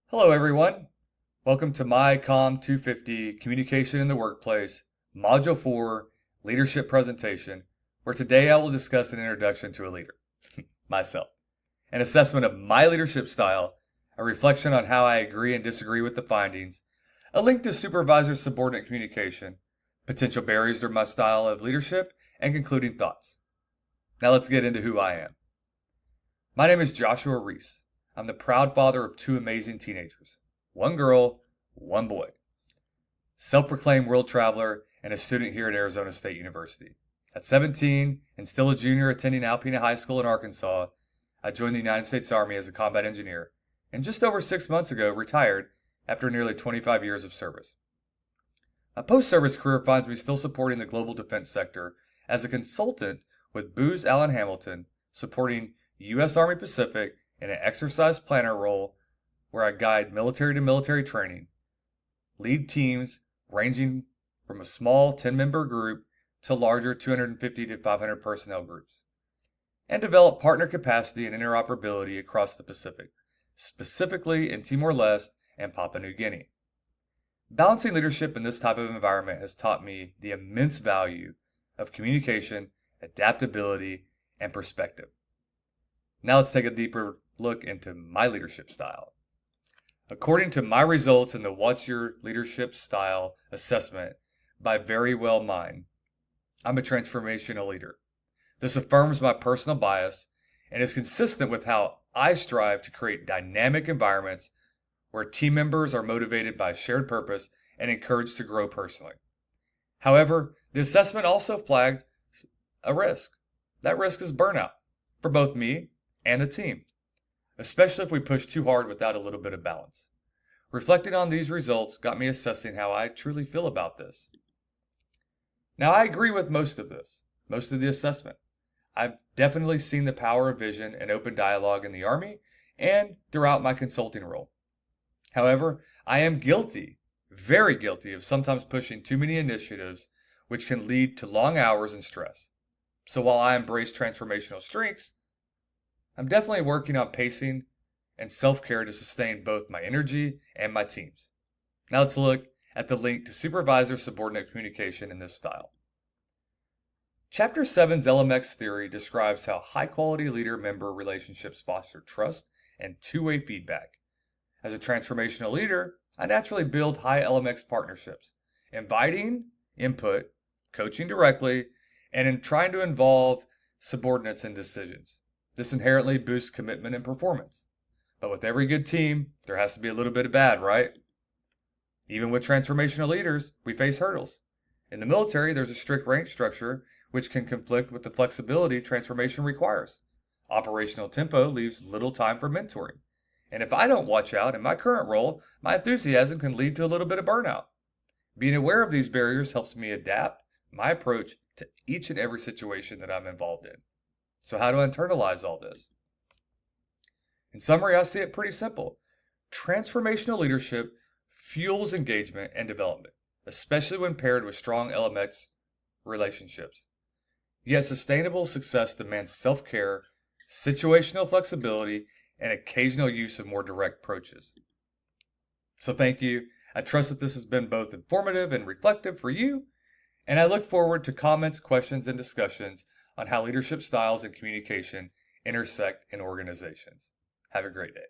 Hello, everyone. Welcome to my COM 250 Communication in the Workplace, Module 4 Leadership Presentation, where today I will discuss an introduction to a leader, myself, an assessment of my leadership style, a reflection on how I agree and disagree with the findings, a link to supervisor-subordinate communication, potential barriers to my style of leadership, and concluding thoughts. Now let's get into who I am. My name is Joshua Reece. I'm the proud father of two amazing teenagers, one girl, one boy. Self-proclaimed world traveler and a student here at Arizona State University. At 17 and still a junior attending Alpena High School in Arkansas, I joined the United States Army as a combat engineer and just over 6 months ago retired after nearly 25 years of service. My post-service career finds me still supporting the global defense sector as a consultant with Booz Allen Hamilton, supporting U.S. Army Pacific in an exercise planner role where I guide military to military training, lead teams ranging from a small 10-member group to larger 250 to 500 personnel groups, and develop partner capacity and interoperability across the Pacific, specifically in Timor-Leste and Papua New Guinea. Balancing leadership in this type of environment has taught me the immense value of communication, adaptability, and perspective. Now let's take a deeper look into my leadership style. According to my results in the What's Your Leadership Style assessment by Very Well Mind, I'm a transformational leader. This affirms my personal bias and is consistent with how I strive to create dynamic environments where team members are motivated by a shared purpose and encouraged to grow personally. However, the assessment also flagged a risk. That risk is burnout for both me and the team, especially if we push too hard without a little bit of balance. Reflecting on these results got me assessing how I truly feel about this. Now, I agree with most of the assessment. I've definitely seen the power of vision and open dialogue in the Army and throughout my consulting role. However, I am guilty, very guilty, of sometimes pushing too many initiatives, which can lead to long hours and stress. So while I embrace transformational strengths, I'm definitely working on pacing and self-care to sustain both my energy and my team's. Now let's look at the link to supervisor-subordinate communication in this style. Chapter 7's LMX theory describes how high-quality leader-member relationships foster trust and two-way feedback. As a transformational leader, I naturally build high LMX partnerships, inviting input, coaching directly, and in trying to involve subordinates in decisions. This inherently boosts commitment and performance. But with every good team, there has to be a little bit of bad, right? Even with transformational leaders, we face hurdles. In the military, there's a strict rank structure which can conflict with the flexibility transformation requires. Operational tempo leaves little time for mentoring. And if I don't watch out in my current role, my enthusiasm can lead to a little bit of burnout. Being aware of these barriers helps me adapt my approach to each and every situation that I'm involved in. So how do I internalize all this? In summary, I see it pretty simple. Transformational leadership fuels engagement and development, especially when paired with strong LMX relationships. Yet sustainable success demands self-care, situational flexibility, and occasional use of more direct approaches. So thank you. I trust that this has been both informative and reflective for you, and I look forward to comments, questions, and discussions on how leadership styles and communication intersect in organizations. Have a great day.